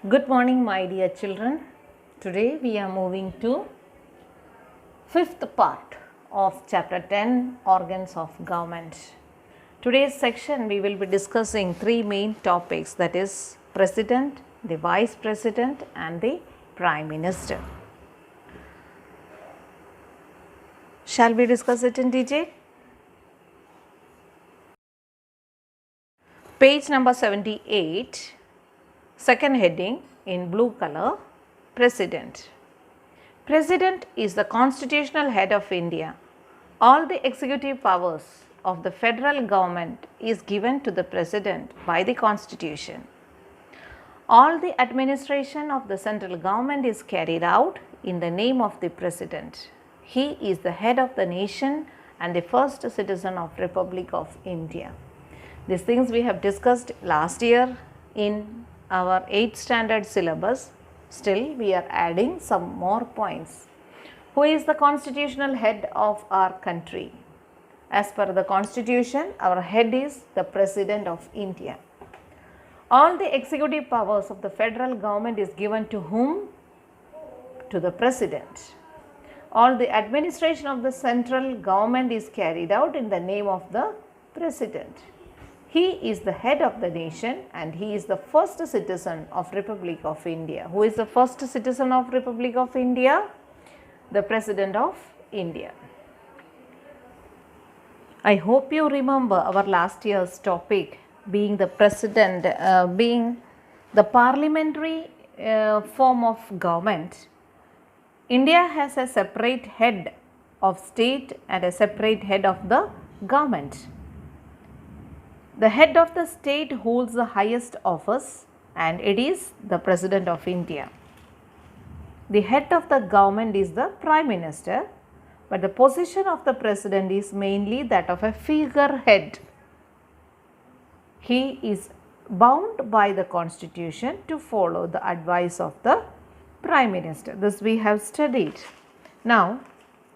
Good morning, my dear children. Today we are moving to fifth part of chapter 10, Organs of Government. Today's section we will be discussing three main topics, that is President, the Vice President and the Prime Minister. Shall we discuss it in detail? Page number 78, second heading in blue color, President. President is the constitutional head of India. All the executive powers of the federal government is given to the President by the Constitution. All the administration of the central government is carried out in the name of the President. He is the head of the nation and the first citizen of Republic of India. These things we have discussed last year in our 8th standard syllabus. Still we are adding some more points. Who is the constitutional head of our country? As per the Constitution, our head is the President of India. All the executive powers of the federal government is given to whom? To the President. All the administration of the central government is carried out in the name of the President. He is the head of the nation and he is the first citizen of Republic of India. Who is the first citizen of Republic of India? The President of India. I hope you remember our last year's topic being the President, being the parliamentary form of government. India has a separate head of state and a separate head of the government. The head of the state holds the highest office and it is the President of India. The head of the government is the Prime Minister, but the position of the President is mainly that of a figurehead. He is bound by the Constitution to follow the advice of the Prime Minister. This we have studied. Now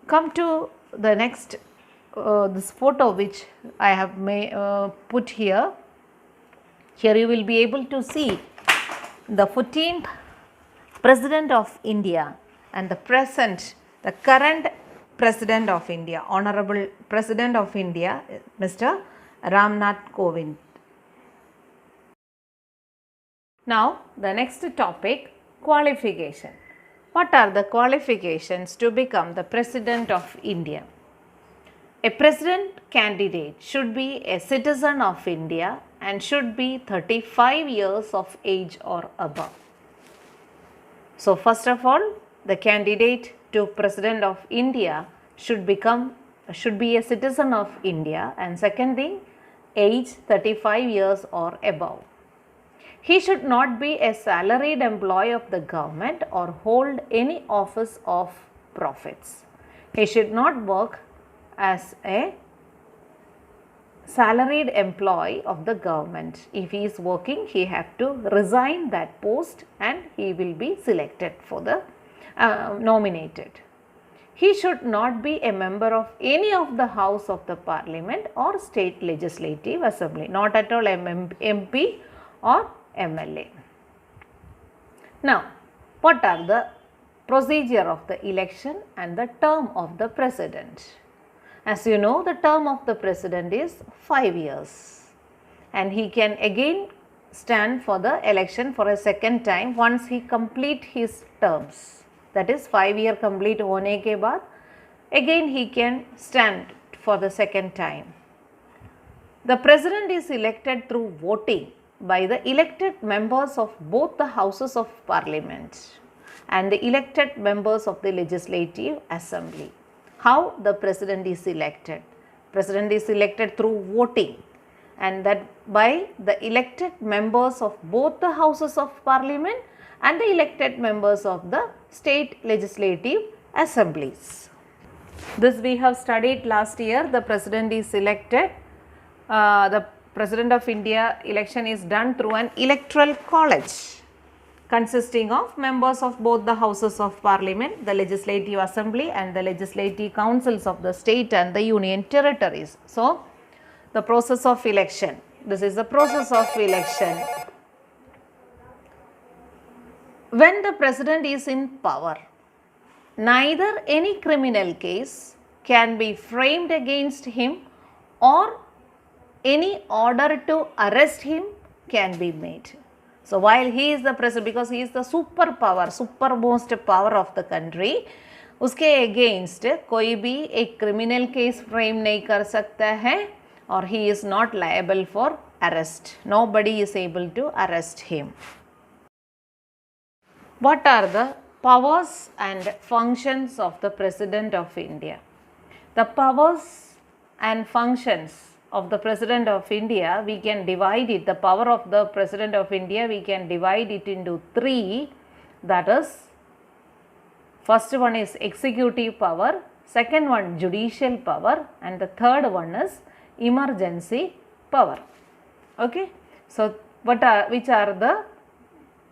come to the next this photo which I have put here. Here you will be able to see the 14th President of India and the current President of India, Honorable President of India, Mr. Ramnath Kovind. Now the next topic, qualification. What are the qualifications to become the President of India? A president candidate should be a citizen of India and should be 35 years of age or above. So first of all, the candidate to President of India should be a citizen of India, and second thing, age 35 years or above. He should not be a salaried employee of the government or hold any office of profits. He should not work as a salaried employee of the government. If he is working, he have to resign that post and he will be selected for the nominated. He should not be a member of any of the House of the Parliament or State Legislative Assembly, not at all MP or MLA. Now, what are the procedure of the election and the term of the President? As you know, the term of the President is 5 years and he can again stand for the election for a second time once he complete his terms. That is 5 year complete hone ke baad again he can stand for the second time. The President is elected through voting by the elected members of both the Houses of Parliament and the elected members of the Legislative Assembly. How the President is elected? President is elected through voting, and that by the elected members of both the Houses of Parliament and the elected members of the State Legislative Assemblies. This we have studied last year. The President is elected, the President of India election is done through an electoral college consisting of members of both the Houses of Parliament, the Legislative Assembly and the Legislative Councils of the state and the Union territories. So, the process of election, this is the process of election. When the president is in power, neither any criminal case can be framed against him or any order to arrest him can be made. So while he is the president, because he is the superpower, supermost power of the country, उसके against कोई भी एक criminal case frame नहीं कर सकता है और he is not liable for arrest. Nobody is able to arrest him. What are the powers and functions of the President of India? The powers and functions of the President of India, we can divide it, the power of the President of India, we can divide it into three. That is, first one is executive power, second one judicial power, and the third one is emergency power. Okay, so which are the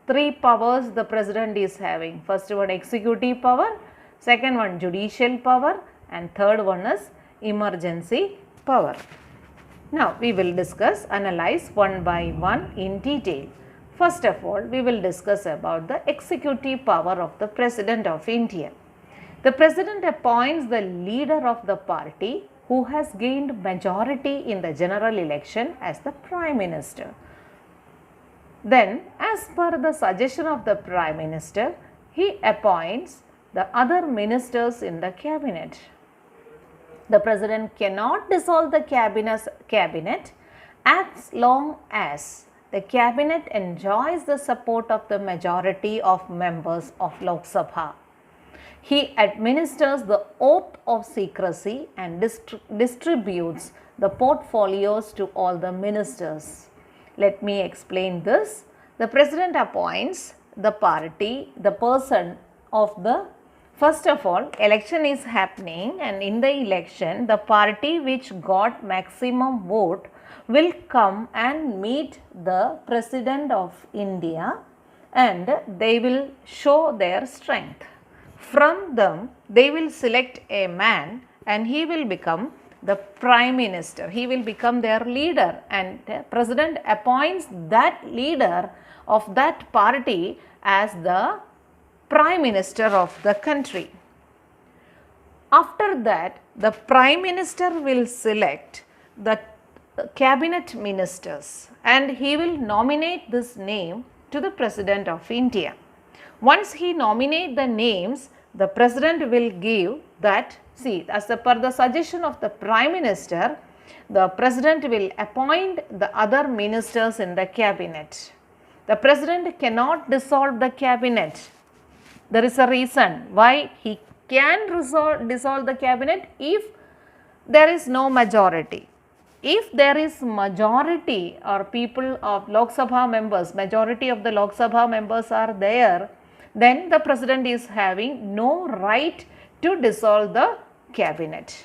three powers the president is having? First one executive power, second one judicial power, and third one is emergency power. Now we will discuss, analyze one by one in detail. First of all, we will discuss about the executive power of the President of India. The President appoints the leader of the party who has gained majority in the general election as the Prime Minister. Then, as per the suggestion of the Prime Minister, he appoints the other ministers in the cabinet. The President cannot dissolve the cabinet as long as the cabinet enjoys the support of the majority of members of Lok Sabha. He administers the oath of secrecy and distributes the portfolios to all the ministers. Let me explain this. The President appoints the party, the person of the, first of all, election is happening, and in the election, the party which got maximum vote will come and meet the President of India and they will show their strength. From them, they will select a man and he will become the Prime Minister. He will become their leader, and the President appoints that leader of that party as the Prime Minister of the country. After that, the Prime Minister will select the cabinet ministers and he will nominate this name to the President of India. Once he nominates the names, the President will give that, see, as per the suggestion of the Prime Minister, the President will appoint the other ministers in the cabinet. The President cannot dissolve the cabinet. There is a reason why he can dissolve the cabinet if there is no majority. If there is majority or people of Lok Sabha members, majority of the Lok Sabha members are there, then the President is having no right to dissolve the cabinet.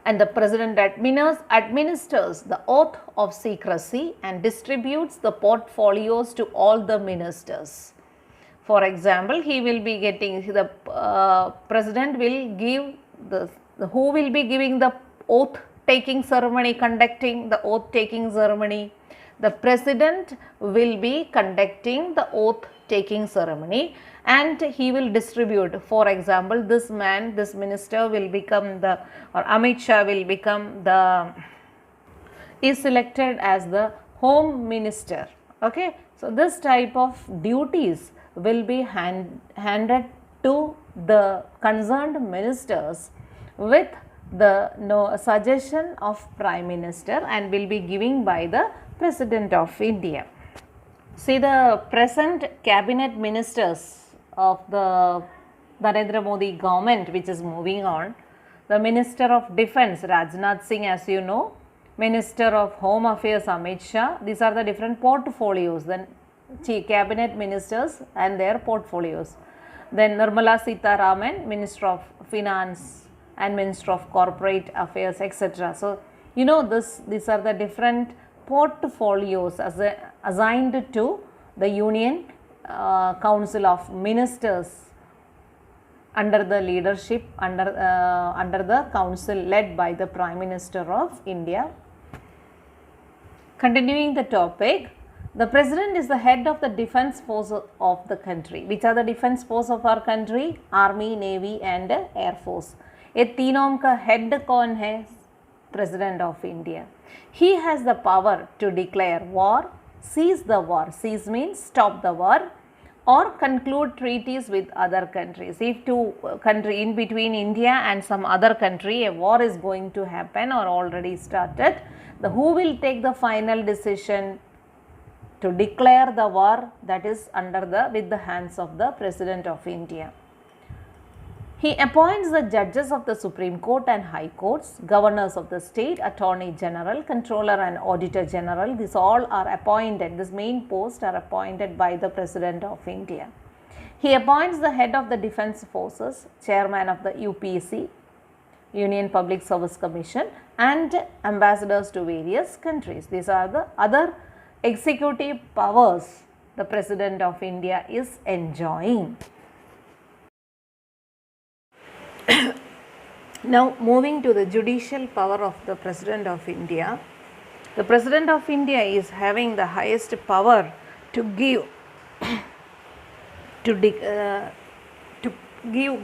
And the President administers the oath of secrecy and distributes the portfolios to all the ministers. For example, he will be getting, the President will give who will be giving the oath taking ceremony, conducting the oath taking ceremony. The President will be conducting the oath taking ceremony and he will distribute. For example, this man, this minister will become the, or Amit Shah will become the, is selected as the Home Minister. Okay, so this type of duties will be handed to the concerned ministers with the suggestion of Prime Minister and will be given by the President of India. See, the present cabinet ministers of the Narendra Modi government which is moving on, the Minister of Defence Rajnath Singh, as you know, Minister of Home Affairs Amit Shah, these are the different portfolios, then cabinet ministers and their portfolios. Then Nirmala Sitharaman, Minister of Finance and Minister of Corporate Affairs, etc. So, you know, these are the different portfolios assigned to the Union Council of Ministers under the leadership, under the council led by the Prime Minister of India. Continuing the topic, The president is the head of the defense force of the country. Which are the defense force of our country? Army, Navy and Air Force. ये तीनों का head कौन है? President of India. He has the power to declare war, cease the war. Cease means stop the war, or conclude treaties with other countries. If two country in between India and some other country a war is going to happen or already started, who will take the final decision to declare the war? That is with the hands of the President of India. He appoints the judges of the Supreme Court and High Courts, governors of the state, Attorney General, Controller and Auditor General. These all are appointed, this main posts are appointed by the President of India. He appoints the head of the defense forces, chairman of the UPC, Union Public Service Commission, and ambassadors to various countries. These are the other executive powers the President of India is enjoying. Now moving to the judicial power of the President of India. The President of India is having the highest power to give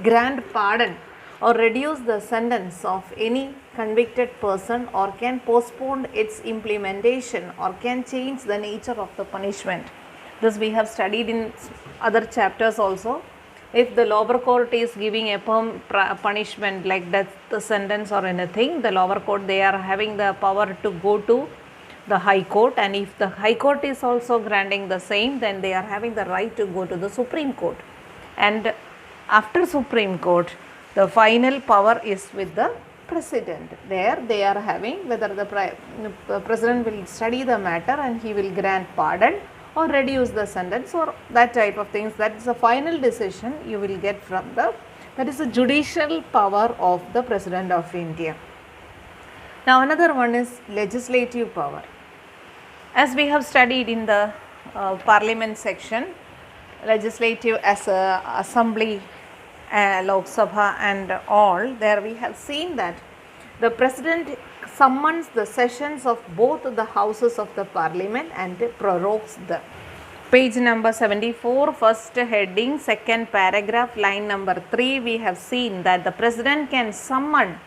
grant pardon or reduce the sentence of any convicted person, or can postpone its implementation, or can change the nature of the punishment. This we have studied in other chapters also. If the lower court is giving a punishment like death sentence or anything, the lower court, they are having the power to go to the High Court, and if the High Court is also granting the same, then they are having the right to go to the Supreme Court. And after Supreme Court, the final power is with the President. There they are having whether the President will study the matter and he will grant pardon or reduce the sentence or that type of things. That is the final decision you will get from that is the judicial power of the President of India. Now another one is legislative power. As we have studied in the Parliament section, legislative as assembly, Lok Sabha and all, there we have seen that the President summons the sessions of both the houses of the Parliament and prorogues them. Page number 74, first heading, second paragraph, line number 3, we have seen that the President can summon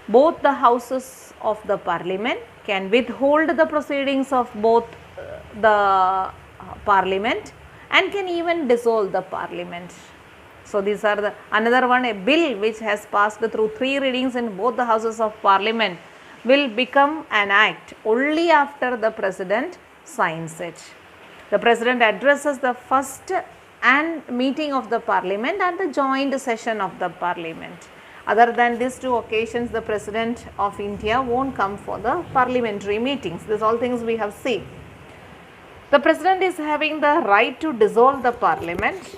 both the houses of the Parliament, can withhold the proceedings of both the Parliament, and can even dissolve the Parliament. So these are another one, a bill which has passed through 3 readings in both the houses of Parliament will become an act only after the President signs it. The President addresses the first and meeting of the Parliament and the joint session of the Parliament. Other than these 2 occasions, the President of India won't come for the parliamentary meetings. These all things we have seen. The President is having the right to dissolve the Parliament.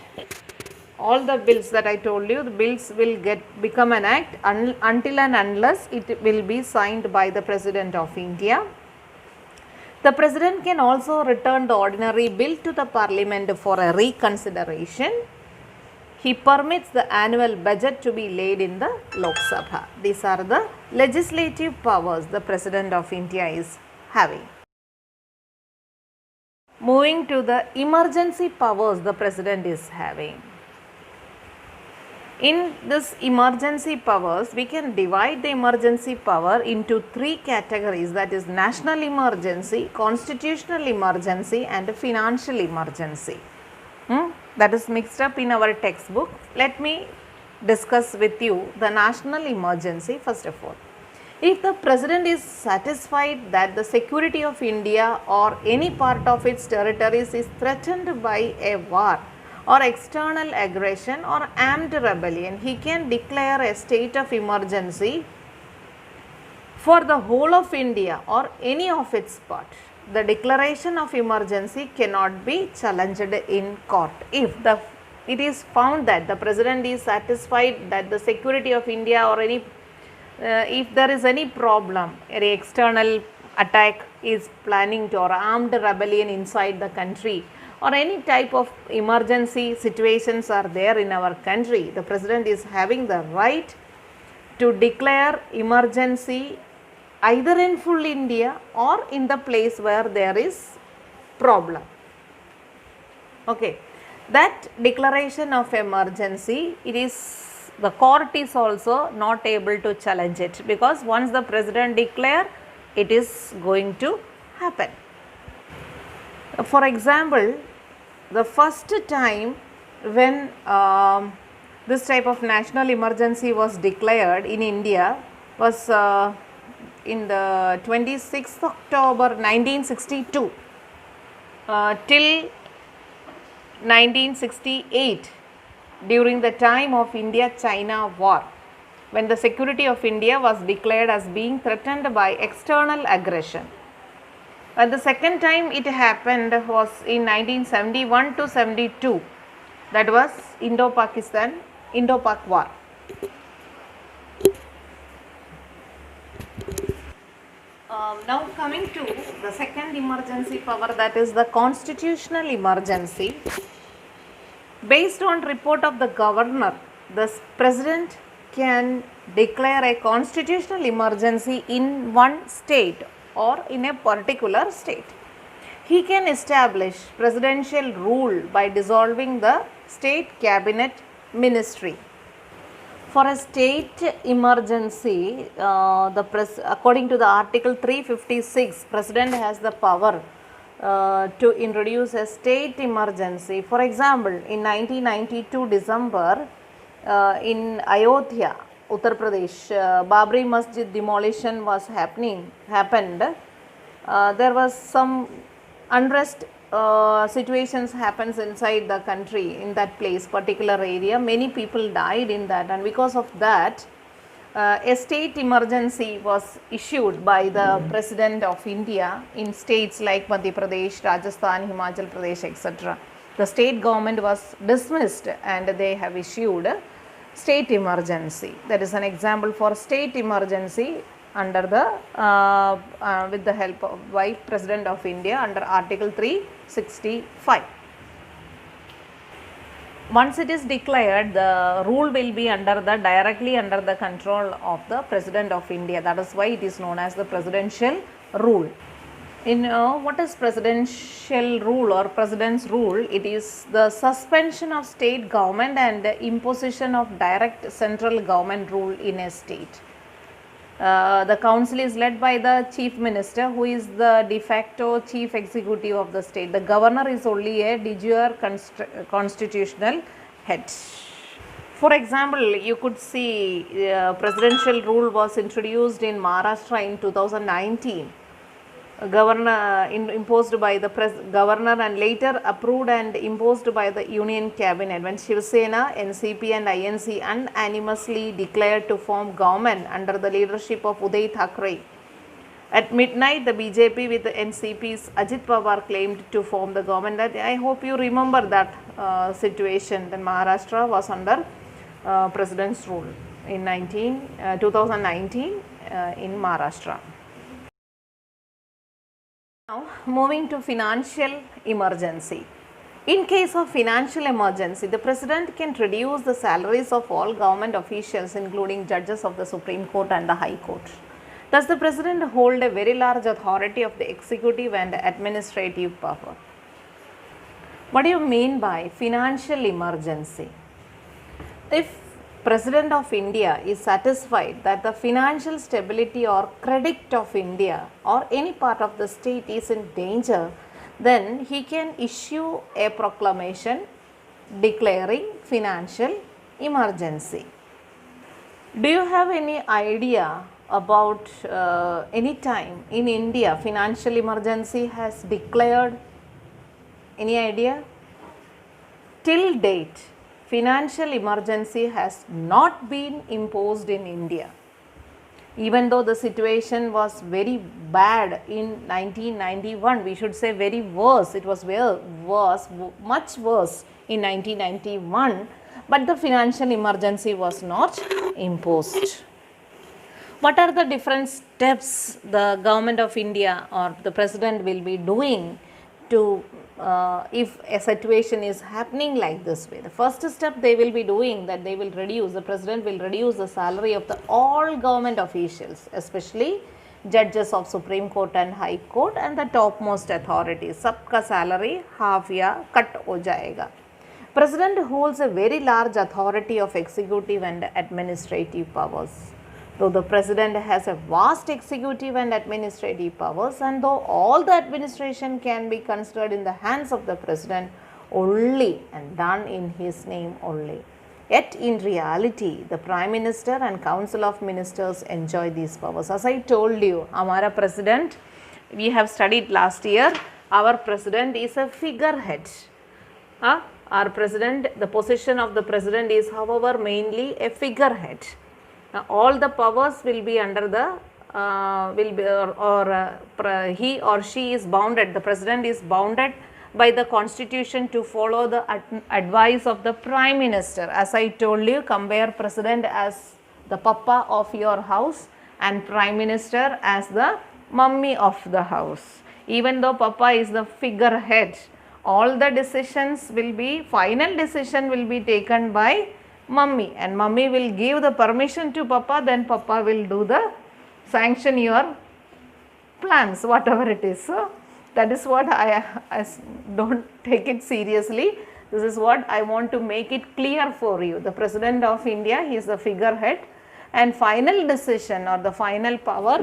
All the bills that I told you, the bills will become an act until and unless it will be signed by the President of India. The President can also return the ordinary bill to the Parliament for a reconsideration. He permits the annual budget to be laid in the Lok Sabha. These are the legislative powers the President of India is having. Moving to the emergency powers the President is having. In this emergency powers, we can divide the emergency power into 3 categories, that is national emergency, constitutional emergency and financial emergency. That is mixed up in our textbook. Let me discuss with you the national emergency first of all. If the President is satisfied that the security of India or any part of its territories is threatened by a war or external aggression or armed rebellion, he can declare a state of emergency for the whole of India or any of its parts. The declaration of emergency cannot be challenged in court. If it is found that the President is satisfied that the security of India or any if there is any problem, any external attack is planning to or armed rebellion inside the country, or any type of emergency situations are there in our country, the President is having the right to declare emergency either in full India or in the place where there is problem. Okay, that declaration of emergency, the court is also not able to challenge it, because once the president declare, it is going to happen. For example, the first time when this type of national emergency was declared in India was in the 26th October 1962 till 1968, during the time of India-China war, when the security of India was declared as being threatened by external aggression. And the second time it happened was in 1971 to 72, that was Indo-Pak war. Now coming to the second emergency power, that is the constitutional emergency. Based on report of the governor, the president can declare a constitutional emergency in one state or in a particular state. He can establish presidential rule by dissolving the state cabinet ministry. For a state emergency, according to the Article 356, President has the power to introduce a state emergency. For example, in 1992 December, in Ayodhya, Uttar Pradesh, Babri Masjid demolition was happened. There was some unrest situations happens inside the country, in that place, particular area. Many people died in that, and because of that, a state emergency was issued by the President of India in states like Madhya Pradesh, Rajasthan, Himachal Pradesh, etc. The state government was dismissed and they have issued a state emergency. That is an example for state emergency under the with the help of by President of India under Article 365. Once it is declared, the rule will be directly under the control of the President of India. That is why it is known as the presidential rule. In what is presidential rule or president's rule? It is the suspension of state government and the imposition of direct central government rule in a state. The council is led by the chief minister, who is the de facto chief executive of the state. The governor is only a de jure constitutional head. For example, you could see presidential rule was introduced in Maharashtra in 2019. Imposed by the governor and later approved and imposed by the union cabinet, when Shiv Sena, NCP and INC unanimously declared to form government under the leadership of Uday Thackeray. At midnight, the BJP with the NCP's Ajit Pawar claimed to form the government. That I hope you remember that situation. Then Maharashtra was under president's rule in 2019 in Maharashtra. Now moving to financial emergency. In case of financial emergency, the president can reduce the salaries of all government officials, including judges of the Supreme Court and the High Court. Thus, the president holds a very large authority of the executive and administrative power. What do you mean by financial emergency? If President of India is satisfied that the financial stability or credit of India or any part of the state is in danger, then he can issue a proclamation declaring financial emergency. Do you have any idea about any time in India financial emergency has declared? Any idea? Till date, financial emergency has not been imposed in India. Even though the situation was very bad in 1991, we should say very worse, it was much worse in 1991, but the financial emergency was not imposed. What are the different steps the government of India or the president will be doing to if a situation is happening like this way? The first step they will be doing, that the president will reduce the salary of all government officials, especially judges of Supreme Court and High Court, and the topmost authorities. Sabka salary half ya cut ho jayega. President holds a very large authority of executive and administrative powers. Though the president has a vast executive and administrative powers, and though all the administration can be considered in the hands of the president only and done in his name only, yet in reality the prime minister and council of ministers enjoy these powers. As I told you, our president, we have studied last year, our president is a figurehead. Our president, the position of the president is however mainly a figurehead. All the powers will be under the he or she is bounded, the president is bounded by the constitution to follow the advice of the prime minister. As I told you, compare president as the papa of your house and prime minister as the mummy of the house. Even though papa is the figurehead, all the decisions will be, final decision will be taken by mummy, and mummy will give the permission to papa, then papa will do the sanction your plans, whatever it is. So that is what I don't take it seriously. This is what I want to make it clear for you. The President of India, he is the figurehead, and final decision or the final power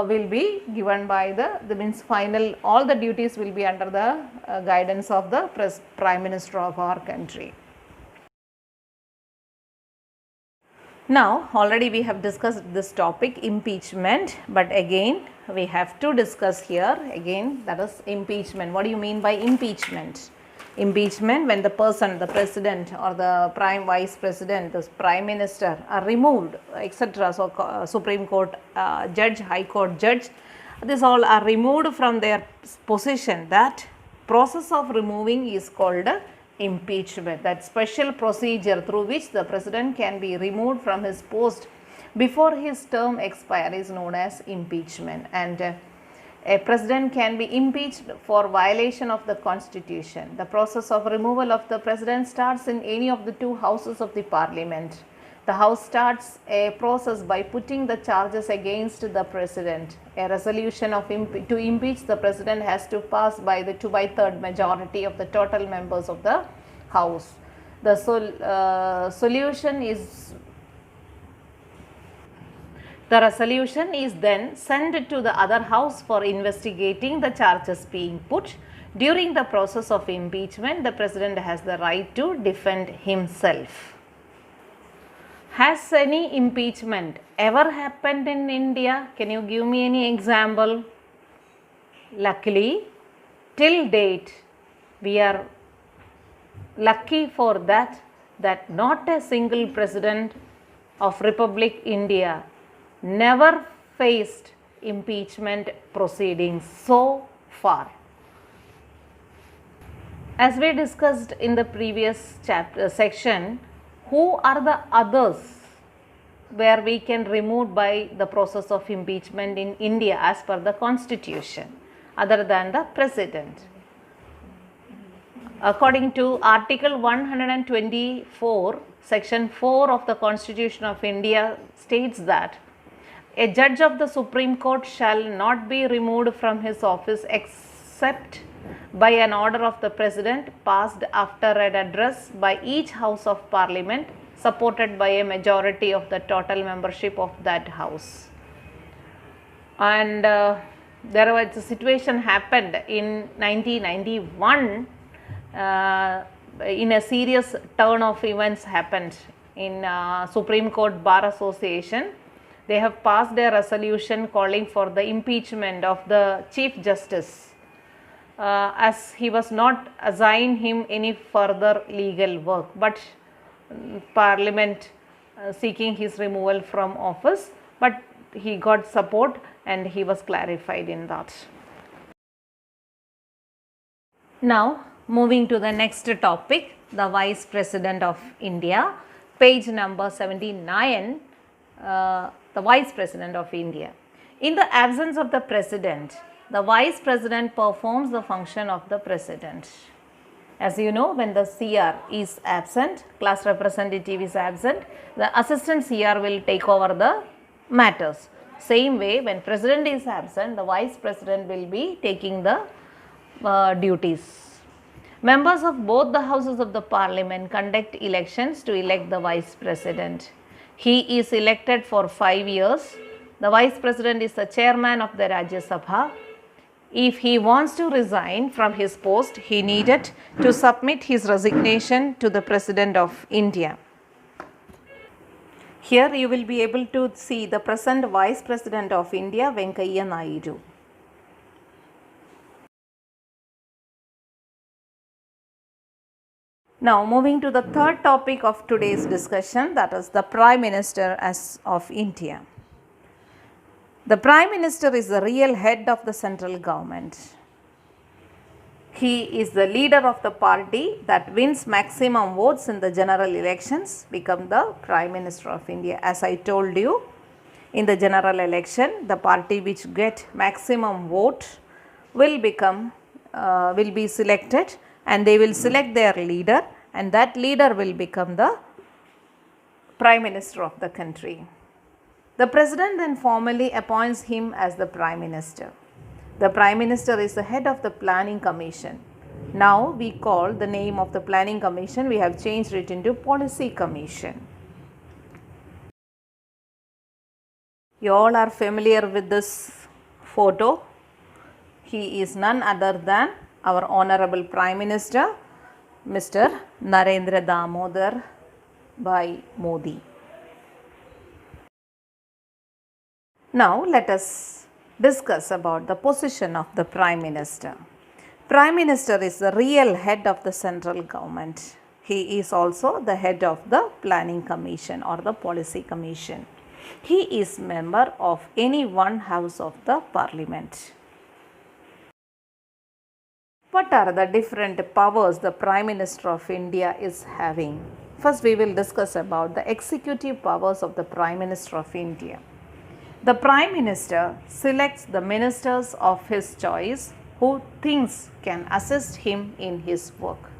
will be given by the means final, all the duties will be under the guidance of the Prime Minister of our country. Now, already we have discussed this topic, impeachment, but again we have to discuss here again, that is impeachment. What do you mean by impeachment? Impeachment, when the person, the president or the prime vice president, the prime minister are removed, etc. So, Supreme Court judge, High Court judge, these all are removed from their position. That process of removing is called impeachment. That special procedure through which the president can be removed from his post before his term expire is known as impeachment. And a president can be impeached for violation of the constitution. The process of removal of the president starts in any of the two houses of the parliament. The house starts a process by putting the charges against the president. A resolution to impeach the president has to pass by the 2/3 majority of the total members of the house. The resolution is then sent to the other house for investigating the charges being put. During the process of impeachment, the president has the right to defend himself. Has any impeachment ever happened in India? Can you give me any example? Luckily, till date, we are lucky for that not a single president of Republic India never faced impeachment proceedings so far. As we discussed in the previous section, who are the others where we can remove by the process of impeachment in India as per the constitution other than the president? According to Article 124, Section 4 of the Constitution of India states that a judge of the Supreme Court shall not be removed from his office except by an order of the President passed after an address by each House of Parliament supported by a majority of the total membership of that House. And there was a situation happened in 1991, in a serious turn of events happened in Supreme Court Bar Association. They have passed a resolution calling for the impeachment of the Chief Justice, as he was not assigned him any further legal work, but Parliament seeking his removal from office, but he got support and he was clarified in that. Now moving to the next topic, the Vice President of India, page number 79, the Vice President of India. In the absence of the President, the Vice President performs the function of the President. As you know, when the CR is absent, class representative is absent, the assistant CR will take over the matters. Same way, when president is absent, the vice president will be taking the duties. Members of both the houses of the parliament conduct elections to elect the vice president. He is elected for 5 years. The vice president is the chairman of the Rajya Sabha. If he wants to resign from his post, he needed to submit his resignation to the President of India. Here you will be able to see the present Vice President of India, Venkaiah Naidu. Now moving to the third topic of today's discussion, that is the Prime Minister of India. The Prime Minister is the real head of the central government. He is the leader of the party that wins maximum votes in the general elections, become the Prime Minister of India. As I told you, in the general election, the party which get maximum vote will be selected, and they will select their leader, and that leader will become the Prime Minister of the country. The President then formally appoints him as the Prime Minister. The Prime Minister is the head of the Planning Commission. Now we call the name of the Planning Commission, we have changed it into Policy Commission. You all are familiar with this photo. He is none other than our Honorable Prime Minister, Mr. Narendra Damodar Bhai Modi. Now let us discuss about the position of the Prime Minister. Prime Minister is the real head of the central government. He is also the head of the Planning Commission or the Policy Commission. He is member of any one house of the Parliament. What are the different powers the Prime Minister of India is having? First we will discuss about the executive powers of the Prime Minister of India. The Prime Minister selects the ministers of his choice who thinks can assist him in his work.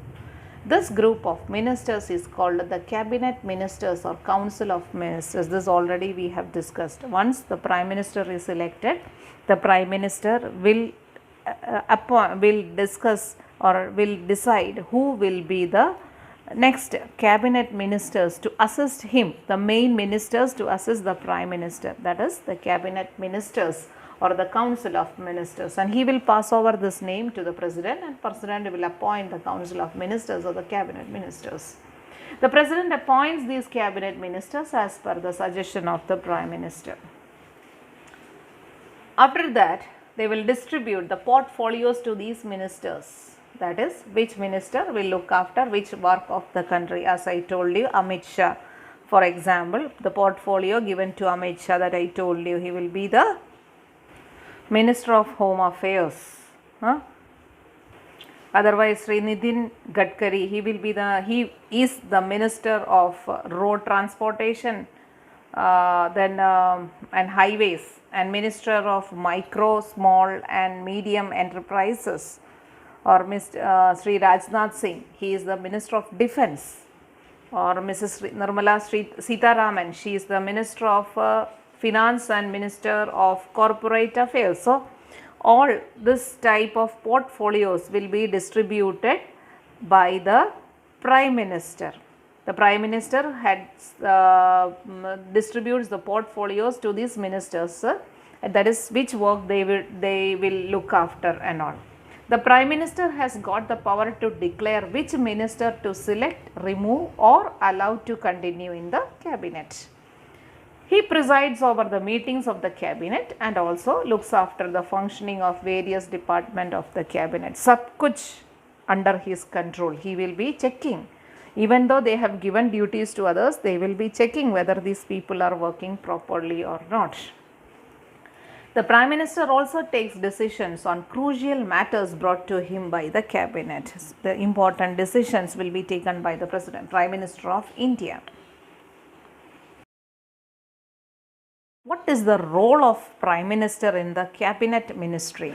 This group of ministers is called the Cabinet Ministers or Council of Ministers. This already we have discussed. Once the Prime Minister is elected, the Prime Minister will discuss or will decide who will be the next cabinet ministers to assist him, the main ministers to assist the Prime Minister, that is the cabinet ministers or the council of ministers, and he will pass over this name to the president, and president will appoint the council of ministers or the cabinet ministers. The president appoints these cabinet ministers as per the suggestion of the Prime Minister. After that, they will distribute the portfolios to these ministers. That is, which minister will look after which work of the country. As I told you, Amit Shah, for example, the portfolio given to Amit Shah that I told you, he will be the Minister of Home Affairs. Otherwise, Sri Nitin Gadkari, he is the Minister of Road Transportation and Highways, and Minister of Micro, Small and Medium Enterprises. Or Mr. Sri Rajnath Singh, he is the Minister of Defence. Or Mrs. Nirmala Sitaraman, she is the Minister of Finance and Minister of Corporate Affairs. So, all this type of portfolios will be distributed by the Prime Minister. The Prime Minister distributes the portfolios to these ministers, that is which work they will look after and all. The Prime Minister has got the power to declare which minister to select, remove or allow to continue in the cabinet. He presides over the meetings of the cabinet and also looks after the functioning of various departments of the cabinet. Sab kuch under his control. He will be checking. Even though they have given duties to others, they will be checking whether these people are working properly or not. The Prime Minister also takes decisions on crucial matters brought to him by the cabinet. The important decisions will be taken by the President, Prime Minister of India. What is the role of Prime Minister in the cabinet ministry?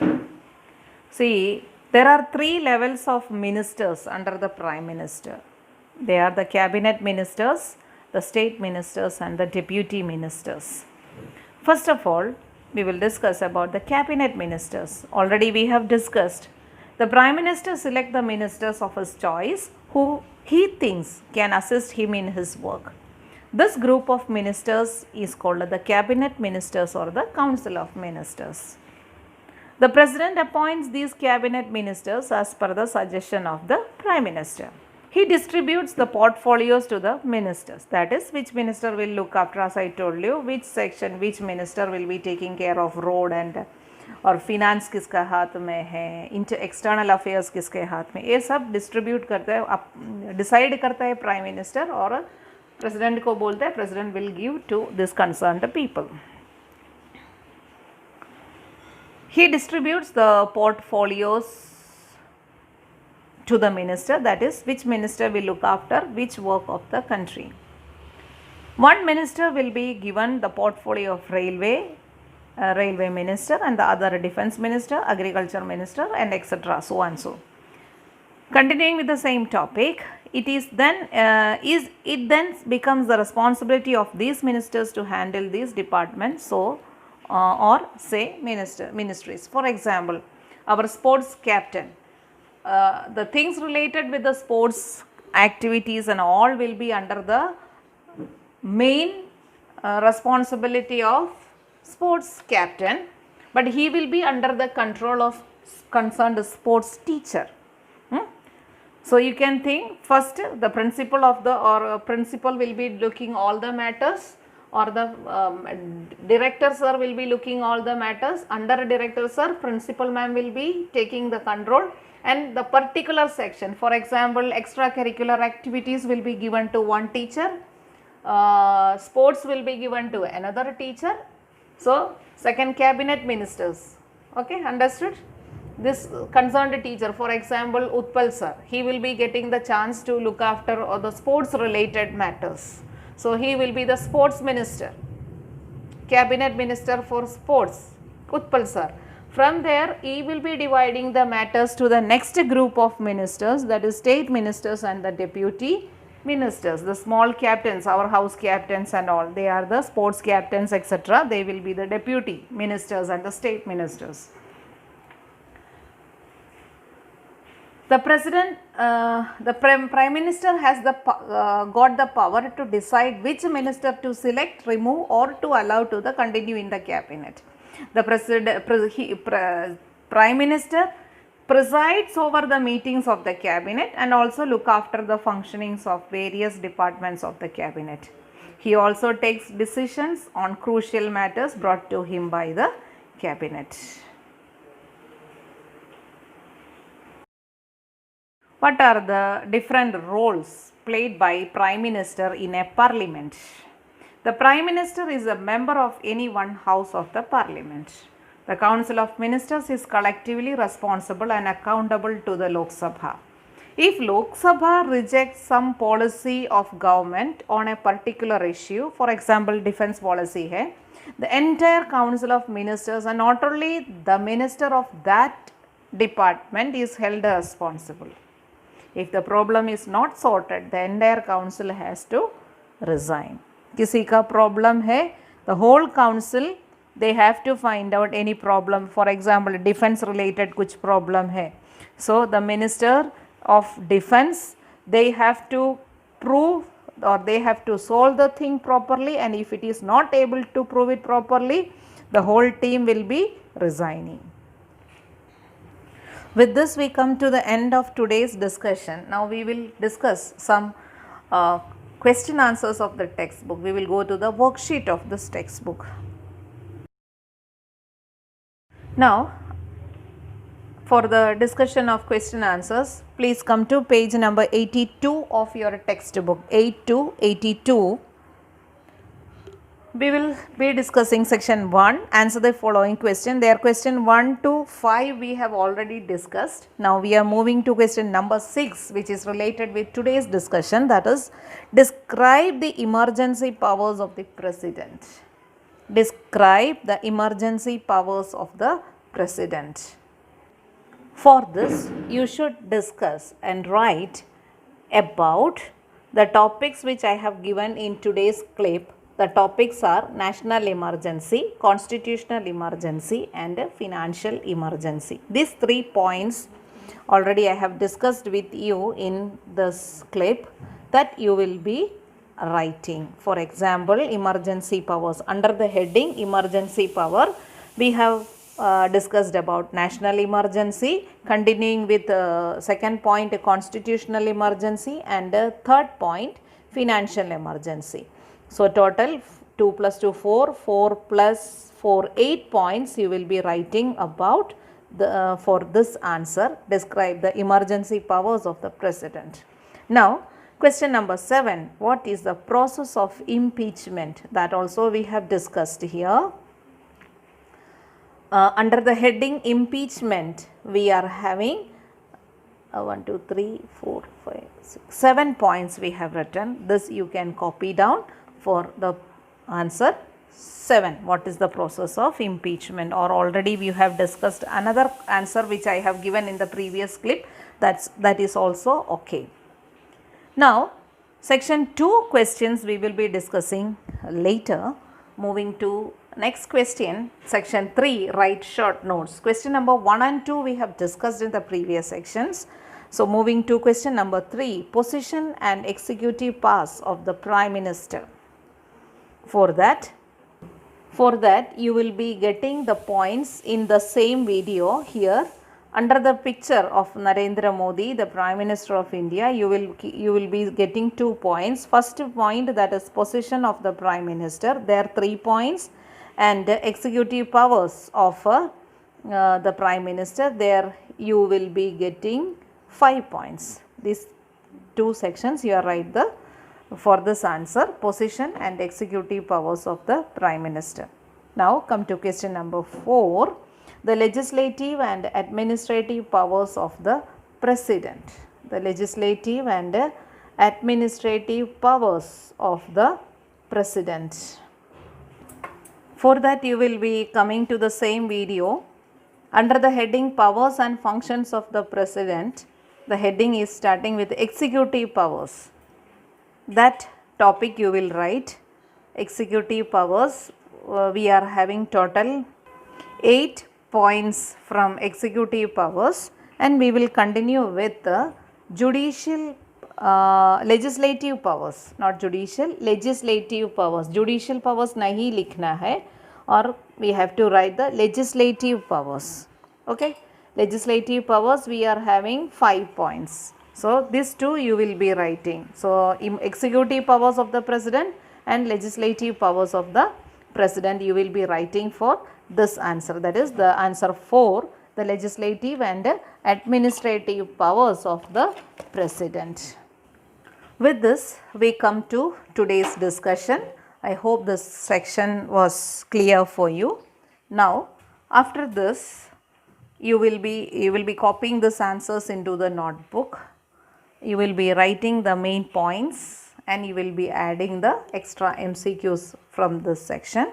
See, there are 3 levels of ministers under the Prime Minister. They are the cabinet ministers, the state ministers and the deputy ministers. First of all, we will discuss about the cabinet ministers. Already we have discussed. The Prime Minister select the ministers of his choice who he thinks can assist him in his work. This group of ministers is called the cabinet ministers or the council of ministers. The President appoints these cabinet ministers as per the suggestion of the Prime Minister. He distributes the portfolios to the ministers. That is, which minister will look after, as I told you, which section, which minister will be taking care of road and और finance किसका हाथ में है, external affairs किसके हाथ में, ये सब distribute करता है, decide करता है Prime Minister और President को बोलता है, President will give to this concerned people. He distributes the portfolios to the minister, that is, which minister will look after which work of the country. One minister will be given the portfolio of railway minister, and the other defense minister, agriculture minister, and etc. so and so. Continuing with the same topic, it then becomes the responsibility of these ministers to handle these departments, or say ministries. For example, our sports captain, the things related with the sports activities and all will be under the main responsibility of sports captain, but he will be under the control of concerned sports teacher. So you can think, first the principal of the principal will be looking all the matters, or the director sir will be looking all the matters. Under director sir, principal ma'am will be taking the control, and the particular section, for example, extracurricular activities will be given to one teacher, sports will be given to another teacher. So second, cabinet ministers. Okay, understood? This concerned teacher, for example, Utpal sir, he will be getting the chance to look after all the sports related matters. So he will be the sports minister, cabinet minister for sports, Utpal sir. From there, he will be dividing the matters to the next group of ministers, that is state ministers and the deputy ministers. The small captains, our house captains and all, they are the sports captains, etc. They will be the deputy ministers and the state ministers. The president, the prime minister has got the power to decide which minister to select, remove, or to allow to the continue in the cabinet. The prime minister presides over the meetings of the cabinet and also look after the functionings of various departments of the cabinet. He also takes decisions on crucial matters brought to him by the cabinet. What are the different roles played by Prime Minister in a parliament? The Prime Minister is a member of any one house of the parliament. The Council of Ministers is collectively responsible and accountable to the Lok Sabha. If Lok Sabha rejects some policy of government on a particular issue, for example, defense policy hai, the entire Council of Ministers and not only the minister of that department is held responsible. If the problem is not sorted, the entire council has to resign. किसी का problem है, the whole council, they have to find out any problem. For example, defense related कुछ problem है. So the minister of defense, they have to prove or they have to solve the thing properly, and if it is not able to prove it properly, the whole team will be resigning. With this, we come to the end of today's discussion. Now we will discuss some question answers of the textbook. We will go to the worksheet of this textbook. Now, for the discussion of question answers, please come to page number 82 of your textbook, 8 to 82. We will be discussing section 1, answer the following question. There question 1 to 5 we have already discussed. Now we are moving to question number 6, which is related with today's discussion, that is, describe the emergency powers of the president. Describe the emergency powers of the president. For this, you should discuss and write about the topics which I have given in today's clip, The topics are national emergency, constitutional emergency and financial emergency. These 3 points already I have discussed with you in this clip that you will be writing. For example, emergency powers. Under the heading emergency power, we have discussed about national emergency, continuing with second point constitutional emergency and third point financial emergency. So total 2 plus 2 4, 4 plus 4 8 points you will be writing about the for this answer. Describe the emergency powers of the president. Now question number 7, what is the process of impeachment? That also we have discussed here. Under the heading impeachment, we are having 1, 2, 3, 4, 5, 6, 7 points we have written. This you can copy down for the answer 7. What is the process of impeachment? Or already we have discussed another answer which I have given in the previous clip. That is also okay. Now section 2 questions we will be discussing later. Moving to next question, section 3, write short notes. Question number 1 and 2 we have discussed in the previous sections. So moving to question number 3, position and executive powers of the Prime Minister. For that you will be getting the points in the same video here. Under the picture of Narendra Modi, the Prime Minister of India, you will be getting 2 points. First point, that is position of the Prime Minister, there are 3 points, and executive powers of the Prime Minister, there you will be getting 5 points. These 2 sections you are right for this answer, position and executive powers of the Prime Minister. Now come to question number 4. The legislative and administrative powers of the President. The legislative and administrative powers of the President. For that you will be coming to the same video. Under the heading powers and functions of the President, the heading is starting with executive powers. That topic you will write. Executive powers, we are having total 8 points from executive powers, and we will continue with the judicial legislative powers, not judicial, legislative powers. Judicial powers nahi likhna hai, or we have to write the legislative powers. Okay, legislative powers we are having 5 points. So these 2 you will be writing. So executive powers of the President and legislative powers of the President you will be writing for this answer. That is the answer 4, the legislative and administrative powers of the President. With this we come to today's discussion. I hope this section was clear for you. Now after this you will be copying these answers into the notebook. You will be writing the main points and you will be adding the extra MCQs from this section.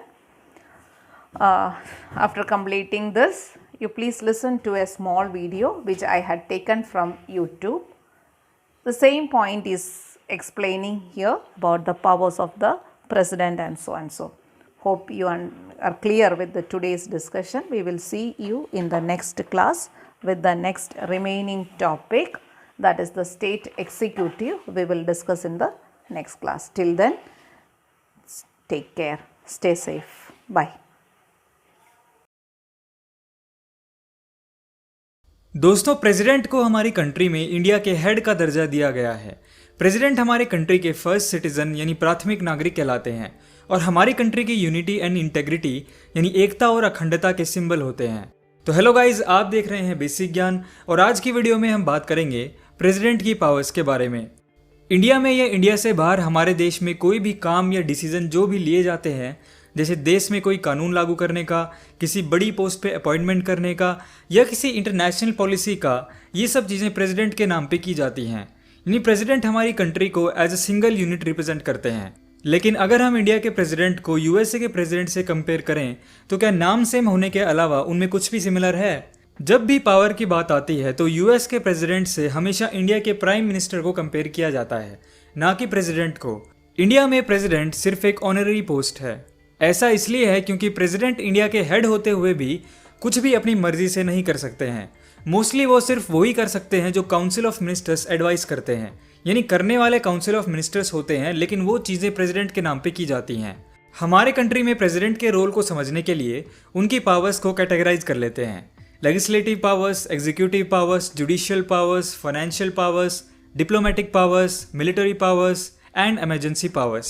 After completing this, you please listen to a small video which I had taken from YouTube. The same point is explaining here about the powers of the President and so and so. Hope you are clear with the today's discussion. We will see you in the next class with the next remaining topic, that is the state executive. We will discuss in the next class. Till then, take care, stay safe, bye. दोस्तों, president को हमारी country में India के head का दर्जा दिया गया है। प्रेसिडेंट हमारे कंट्री के फर्स्ट सिटीजन यानी प्राथमिक नागरिक कहलाते हैं और हमारी कंट्री की यूनिटी एंड इंटेग्रिटी यानी एकता और अखंडता के सिंबल होते हैं। तो हेलो गाइज, आप देख रहे हैं बेसिक ज्ञान और आज की वीडियो में हम बात करेंगे प्रेसिडेंट की पावर्स के बारे में। इंडिया में या इंडिया से बाहर हमारे देश में कोई भी काम या डिसीजन जो भी लिए जाते हैं, जैसे देश में कोई कानून लागू करने का, किसी बड़ी पोस्ट पे अपॉइंटमेंट करने का या किसी इंटरनेशनल पॉलिसी का, ये सब चीज़ें प्रेसिडेंट के नाम पे की जाती हैं। यानी प्रेसिडेंट हमारी कंट्री को as a single unit represent करते हैं। लेकिन अगर हम इंडिया के प्रेसिडेंट को यूएसए के प्रेसिडेंट से कंपेयर करें तो क्या नाम सेम होने के अलावा उनमें कुछ भी सिमिलर है? जब भी पावर की बात आती है तो यूएस के प्रेसिडेंट से हमेशा इंडिया के प्राइम मिनिस्टर को कंपेयर किया जाता है, ना कि प्रेसिडेंट को। इंडिया में प्रेसिडेंट सिर्फ एक ऑनररी पोस्ट है। ऐसा इसलिए है क्योंकि प्रेसिडेंट इंडिया के हेड होते हुए भी कुछ भी अपनी मर्जी से नहीं कर सकते हैं। मोस्टली वो सिर्फ वही कर सकते हैं जो काउंसिल ऑफ मिनिस्टर्स एडवाइस करते हैं, यानी करने वाले काउंसिल ऑफ मिनिस्टर्स होते हैं, लेकिन वो चीज़ें प्रेसिडेंट के नाम पे की जाती हैं। हमारे कंट्री में प्रेसिडेंट के रोल को समझने के लिए उनकी पावर्स को कैटेगराइज कर लेते हैं। Legislative powers, executive powers, judicial powers, financial powers, diplomatic powers, military powers and emergency powers.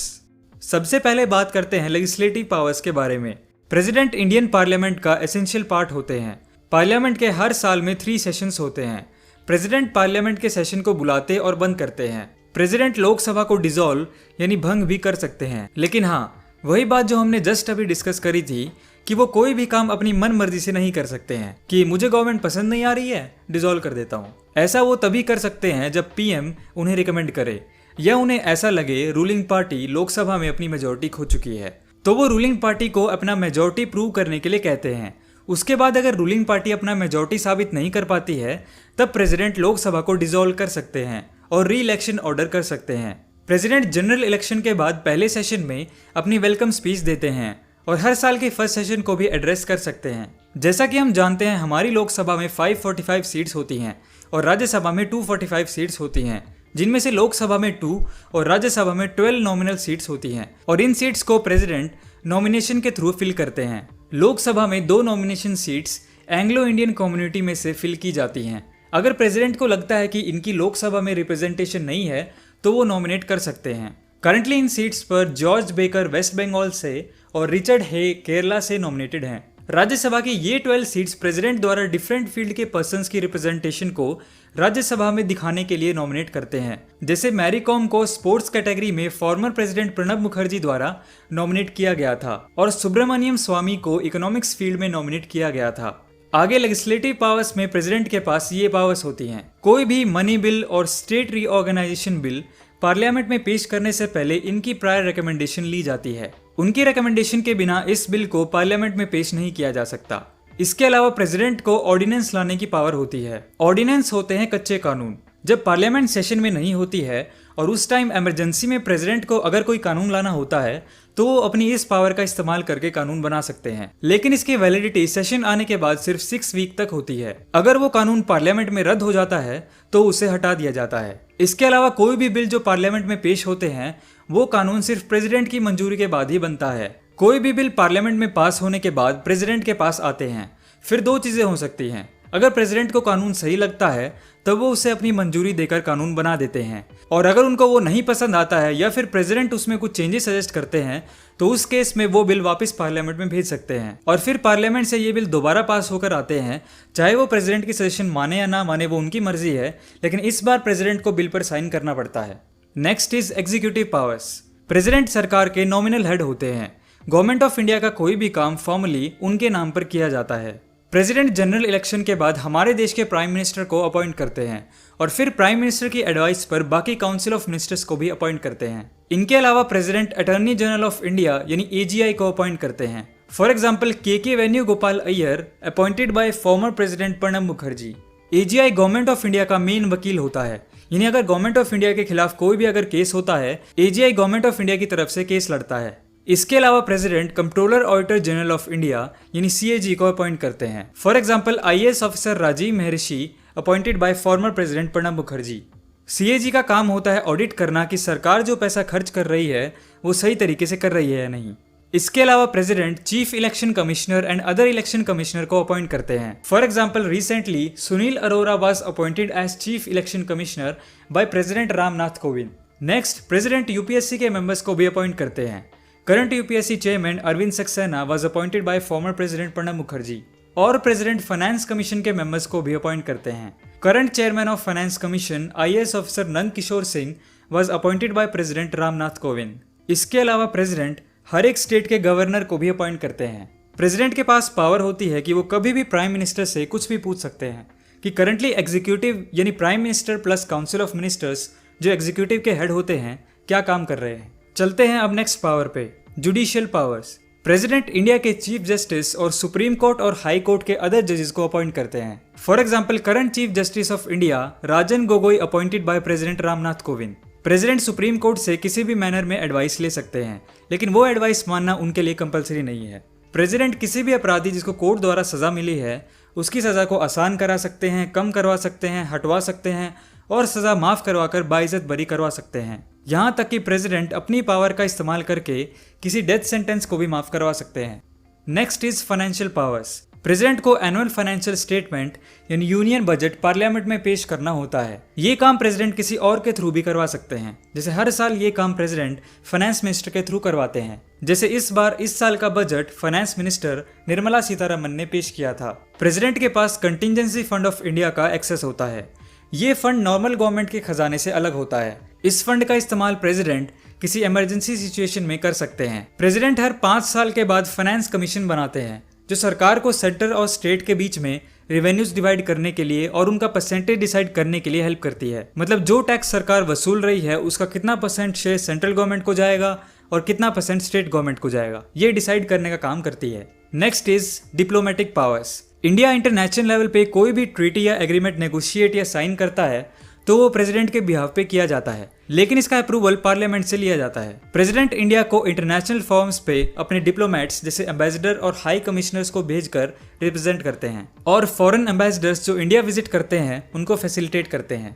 सबसे पहले बात करते हैं लेजिस्लेटिव पावर्स के बारे में। प्रेसिडेंट इंडियन पार्लियामेंट का एसेंशियल पार्ट होते हैं। पार्लियामेंट के हर साल में 3 सेशंस होते हैं। प्रेसिडेंट पार्लियामेंट के सेशन को बुलाते और बंद करते हैं। प्रेसिडेंट लोकसभा को डिसॉल्व यानी भंग भी कर सकते हैं, लेकिन हाँ, वही बात जो हमने जस्ट अभी डिस्कस करी थी कि वो कोई भी काम अपनी मन मर्जी से नहीं कर सकते हैं कि मुझे गवर्नमेंट पसंद नहीं आ रही है, डिसॉल्व कर देता हूँ। ऐसा वो तभी कर सकते हैं जब पीएम उन्हें रिकमेंड करे या उन्हें ऐसा लगे रूलिंग पार्टी लोकसभा में अपनी मेजोरिटी खो चुकी है, तो वो रूलिंग पार्टी को अपना मेजोरिटी प्रूव करने के लिए कहते हैं। उसके बाद अगर रूलिंग पार्टी अपना मेजोरिटी साबित नहीं कर पाती है, तब प्रेसिडेंट लोकसभा को डिसॉल्व कर सकते हैं और री इलेक्शन ऑर्डर कर सकते हैं। प्रेसिडेंट जनरल इलेक्शन के बाद पहले सेशन में अपनी वेलकम स्पीच देते हैं और हर साल के फर्स्ट सेशन को भी एड्रेस कर सकते हैं। जैसा कि हम जानते हैं, हमारी लोकसभा में 545 सीट्स होती हैं और राज्यसभा में 245 सीट्स होती हैं, जिनमें से लोकसभा में 2 और राज्यसभा में 12 नॉमिनल सीट्स होती हैं और इन सीट्स को प्रेसिडेंट नॉमिनेशन के थ्रू फिल करते हैं। लोकसभा में 2 nomination seats Anglo Indian community में से फिल की जाती हैं। अगर प्रेसिडेंट को लगता है कि इनकी लोकसभा में रिप्रेजेंटेशन नहीं है तो वो नॉमिनेट कर सकते हैं। करंटली इन सीट्स पर जॉर्ज बेकर वेस्ट बंगाल से और रिचर्ड हे केरला से नॉमिनेटेड हैं। राज्यसभा की ये 12 सीट्स प्रेसिडेंट द्वारा डिफरेंट फील्ड के पर्सन्स की रिप्रेजेंटेशन को राज्यसभा में दिखाने के लिए नॉमिनेट करते हैं। जैसे मैरी कॉम को स्पोर्ट्स कैटेगरी में फॉर्मर प्रेसिडेंट प्रणब मुखर्जी द्वारा नॉमिनेट किया गया था और सुब्रमण्यम स्वामी को इकोनॉमिक्स फील्ड में नॉमिनेट किया गया था। आगे लेजिस्लेटिव पावर्स में प्रेसिडेंट के पास ये पावर्स होती हैं। कोई भी मनी बिल और स्टेट रीऑर्गेनाइजेशन बिल पार्लियामेंट में पेश करने से पहले इनकी प्रायर रिकमेंडेशन ली जाती है। उनकी रिकमेंडेशन के बिना इस बिल को पार्लियामेंट में पेश नहीं किया जा सकता। इसके अलावा प्रेसिडेंट को ऑर्डिनेंस लाने की पावर होती है। ऑर्डिनेंस होते हैं कच्चे कानून। जब पार्लियामेंट सेशन में नहीं होती है और उस टाइम इमरजेंसी में प्रेसिडेंट को अगर कोई कानून लाना होता है तो वो अपनी इस पावर का इस्तेमाल करके कानून बना सकते हैं, लेकिन इसकी वैलिडिटी सेशन आने के बाद सिर्फ 6 वीक तक होती है। अगर वो कानून पार्लियामेंट में रद्द हो जाता है तो उसे हटा दिया जाता है। इसके अलावा कोई भी बिल जो पार्लियामेंट में पेश होते हैं वो कानून सिर्फ प्रेसिडेंट की मंजूरी के बाद ही बनता है। कोई भी बिल पार्लियामेंट में पास होने के बाद प्रेसिडेंट के पास आते हैं। फिर 2 चीजें हो सकती हैं। अगर प्रेसिडेंट को कानून सही लगता है तब वो उसे अपनी मंजूरी देकर कानून बना देते हैं, और अगर उनको वो नहीं पसंद आता है या फिर प्रेसिडेंट उसमें कुछ चेंजेस सजेस्ट करते हैं तो उस केस में वो बिल वापस पार्लियामेंट में भेज सकते हैं और फिर पार्लियामेंट से ये बिल दोबारा पास होकर आते हैं। चाहे वो प्रेसिडेंट की सजेशन माने या ना माने वो उनकी मर्जी है, लेकिन इस बार प्रेसिडेंट को बिल पर साइन करना पड़ता है। Next is executive powers. President सरकार के नॉमिनल हेड होते हैं। गवर्नमेंट ऑफ इंडिया का कोई भी काम फॉर्मली उनके नाम पर किया जाता है। प्रेसिडेंट जनरल इलेक्शन के बाद हमारे देश के प्राइम मिनिस्टर को अपॉइंट करते हैं और फिर प्राइम मिनिस्टर की एडवाइस पर बाकी काउंसिल ऑफ मिनिस्टर्स को भी अपॉइंट करते हैं। इनके अलावा president attorney general of India यानी AGI को अपॉइंट करते हैं। For example KK Venugopal Iyer appointed by former president Pranab Mukherjee. AGI government of India का मेन वकील होता है, यानी अगर गवर्नमेंट ऑफ इंडिया के खिलाफ कोई भी अगर केस होता है AGI गवर्नमेंट ऑफ इंडिया की तरफ से केस लड़ता है। इसके अलावा president controller auditor general of India यानी CAG को अपॉइंट करते हैं। For example IAS officer Rajiv Mehrishi appointed by former president Pranab Mukherjee. CAG का काम होता है ऑडिट करना कि सरकार जो पैसा खर्च कर रही है वो सही तरीके से कर रही है या नहीं। इसके अलावा president chief election commissioner and other election commissioner को अपॉइंट करते हैं। For example recently Sunil Arora was appointed as chief election commissioner by president Ramnath Kovind. Next, president UPSC के मेंबर्स को भी अपॉइंट करते हैं। Current UPSC chairman Arvind Saxena was appointed by former president Pranab Mukherjee, और president finance commission के मेंबर्स को भी अपॉइंट करते हैं। Current chairman of finance commission IAS officer Nand Kishore Singh was appointed by president Ramnath Kovind. इसके अलावा प्रेसिडेंट हर एक स्टेट के गवर्नर को भी अपॉइंट करते हैं। प्रेसिडेंट के पास पावर होती है कि वो कभी भी प्राइम मिनिस्टर से कुछ भी पूछ सकते हैं कि करंटली एग्जीक्यूटिव यानी prime minister plus council of ministers जो एग्जीक्यूटिव के हेड होते हैं क्या काम कर रहे हैं। चलते हैं अब नेक्स्ट पावर पे, जुडिशियल पावर्स। प्रेसिडेंट इंडिया के चीफ जस्टिस और सुप्रीम कोर्ट और हाई कोर्ट के अदर जजेस को अपॉइंट करते हैं। For example current chief justice of India Rajan Gogoi appointed by president Ramnath Kovind. President supreme court से किसी भी मैनर में एडवाइस ले सकते हैं, लेकिन वो एडवाइस मानना उनके लिए कंपलसरी नहीं है। प्रेसिडेंट किसी भी अपराधी जिसको कोर्ट द्वारा सजा मिली है उसकी सजा को आसान करा सकते हैं, कम करवा सकते हैं, हटवा सकते हैं और सजा माफ करवाकर बाइज्जत बरी करवा सकते हैं। यहाँ तक कि प्रेसिडेंट अपनी पावर का इस्तेमाल करके किसी डेथ सेंटेंस को भी माफ करवा सकते हैं। Next is financial powers. President को एनुअल फाइनेंशियल स्टेटमेंट यानी यूनियन बजट पार्लियामेंट में पेश करना होता है। ये काम प्रेसिडेंट किसी और के थ्रू भी करवा सकते हैं। जैसे हर साल ये काम प्रेसिडेंट फाइनेंस मिनिस्टर के थ्रू करवाते हैं। जैसे इस बार इस साल का budget finance minister Nirmala Sitharaman ने पेश किया था। प्रेसिडेंट के पास कंटिजेंसी फंड ऑफ इंडिया का एक्सेस होता है। ये फंड नॉर्मल गवर्नमेंट के खजाने से अलग होता है। इस फंड का इस्तेमाल प्रेसिडेंट किसी इमरजेंसी सिचुएशन में कर सकते हैं। प्रेसिडेंट हर 5 साल के बाद फाइनेंस कमीशन बनाते हैं जो सरकार को सेंटर और स्टेट के बीच में रेवेन्यूज डिवाइड करने के लिए और उनका परसेंटेज डिसाइड करने के लिए हेल्प करती है। मतलब जो टैक्स सरकार वसूल रही है उसका कितना परसेंट शेयर सेंट्रल गवर्नमेंट को जाएगा और कितना परसेंट स्टेट गवर्नमेंट को जाएगा, ये डिसाइड करने का काम करती है। Next is diplomatic powers. India international level पे कोई भी ट्रीटी या एग्रीमेंट नेगोशिएट या साइन करता है तो वो प्रेसिडेंट के बिहाफ पे किया जाता है, लेकिन इसका अप्रूवल पार्लियामेंट से लिया जाता है। प्रेसिडेंट इंडिया को इंटरनेशनल फॉर्म्स पे अपने डिप्लोमेट्स जैसे एम्बेसडर और हाई कमिश्नर्स को भेजकर रिप्रेजेंट करते हैं और फॉरेन एम्बेसडर्स जो इंडिया विजिट करते हैं उनको फैसिलिटेट करते हैं।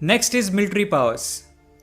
Next is military powers.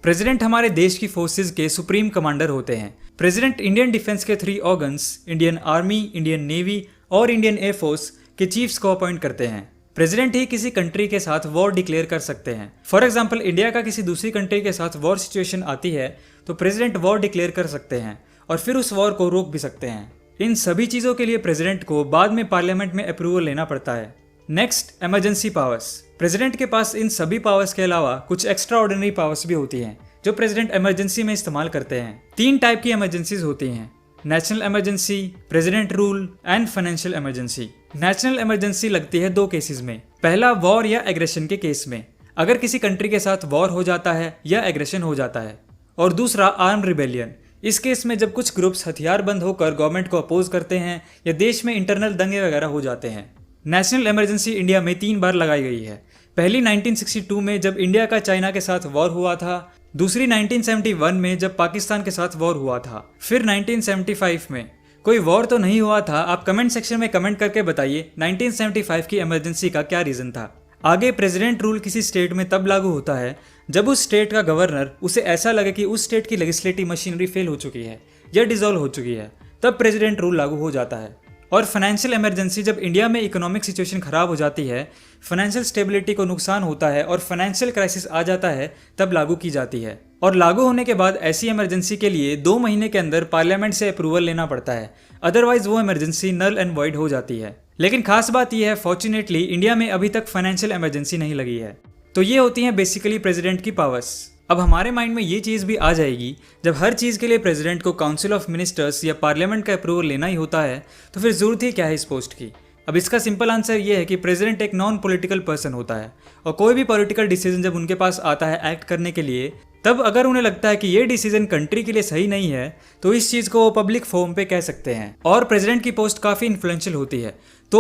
President हमारे देश की फोर्सेज के सुप्रीम कमांडर होते हैं। प्रेसिडेंट इंडियन डिफेंस के 3 organs Indian army, Indian navy और इंडियन एयरफोर्स के चीफ्स को अपॉइंट करते हैं। प्रेसिडेंट ही किसी कंट्री के साथ वॉर डिक्लेयर कर सकते हैं। फॉर एग्जांपल इंडिया का किसी दूसरी कंट्री के साथ वॉर सिचुएशन आती है तो प्रेसिडेंट वॉर डिक्लेयर कर सकते हैं और फिर उस वॉर को रोक भी सकते हैं। इन सभी चीज़ों के लिए प्रेसिडेंट को बाद में पार्लियामेंट में अप्रूवल लेना पड़ता है। Next, emergency powers. प्रेसिडेंट के पास इन सभी पावर्स के अलावा कुछ एक्स्ट्रा ऑर्डिनरी पावर्स भी होती हैं जो प्रेसिडेंट इमरजेंसी में इस्तेमाल करते हैं। 3 टाइप की इमरजेंसीज होती हैं, national emergency, president rule and financial emergency. National emergency लगती है 2 केसेस में। पहला वॉर या एग्रेशन के केस में, अगर किसी कंट्री के साथ वॉर हो जाता है या एग्रेशन हो जाता है, और दूसरा आर्म रिबेलियन। इस केस में जब कुछ ग्रुप्स हथियारबंद होकर गवर्नमेंट को अपोज करते हैं या देश में इंटरनल दंगे वगैरह हो जाते हैं। नेशनल इमरजेंसी इंडिया में 3 बार लगाई गई है। पहली 1962 में जब इंडिया का चाइना के साथ वॉर हुआ था, दूसरी 1971 में जब पाकिस्तान के साथ वॉर हुआ था, फिर 1975 में। कोई वॉर तो नहीं हुआ था, आप कमेंट सेक्शन में कमेंट करके बताइए 1975 की इमरजेंसी का क्या रीजन था। आगे, प्रेसिडेंट रूल किसी स्टेट में तब लागू होता है जब उस स्टेट का गवर्नर उसे ऐसा लगे कि उस स्टेट की लेजिस्लेटिव मशीनरी फेल हो चुकी है या डिसॉल्व हो चुकी है, तब प्रेसिडेंट रूल लागू हो जाता है। और फाइनेंशियल इमरजेंसी जब इंडिया में इकोनॉमिक सिचुएशन खराब हो जाती है, फाइनेंशियल स्टेबिलिटी को नुकसान होता है और फाइनेंशियल क्राइसिस आ जाता है, तब लागू की जाती है। और लागू होने के बाद ऐसी इमरजेंसी के लिए 2 महीने के अंदर पार्लियामेंट से अप्रूवल लेना पड़ता है, अदरवाइज वो इमरजेंसी नल एंड वॉइड हो जाती है। लेकिन खास बात यह है, फॉर्चुनेटली इंडिया में अभी तक फाइनेंशियल इमरजेंसी नहीं लगी है। तो ये होती हैं बेसिकली प्रेसिडेंट की पावर्स। अब हमारे माइंड में ये चीज़ भी आ जाएगी, जब हर चीज़ के लिए प्रेसिडेंट को काउंसिल ऑफ मिनिस्टर्स या पार्लियामेंट का अप्रूवल लेना ही होता है, तो फिर जरूरत ही क्या है इस पोस्ट की। अब इसका सिंपल आंसर ये है कि प्रेसिडेंट एक नॉन पॉलिटिकल पर्सन होता है और कोई भी पॉलिटिकल डिसीजन जब उनके पास आता है एक्ट करने के लिए, तब अगर उन्हें लगता है कि ये डिसीजन कंट्री के लिए सही नहीं है तो इस चीज़ को वो पब्लिक फोरम पे कह सकते हैं। और प्रेसिडेंट की पोस्ट काफ़ी इन्फ्लुएंशियल होती है, तो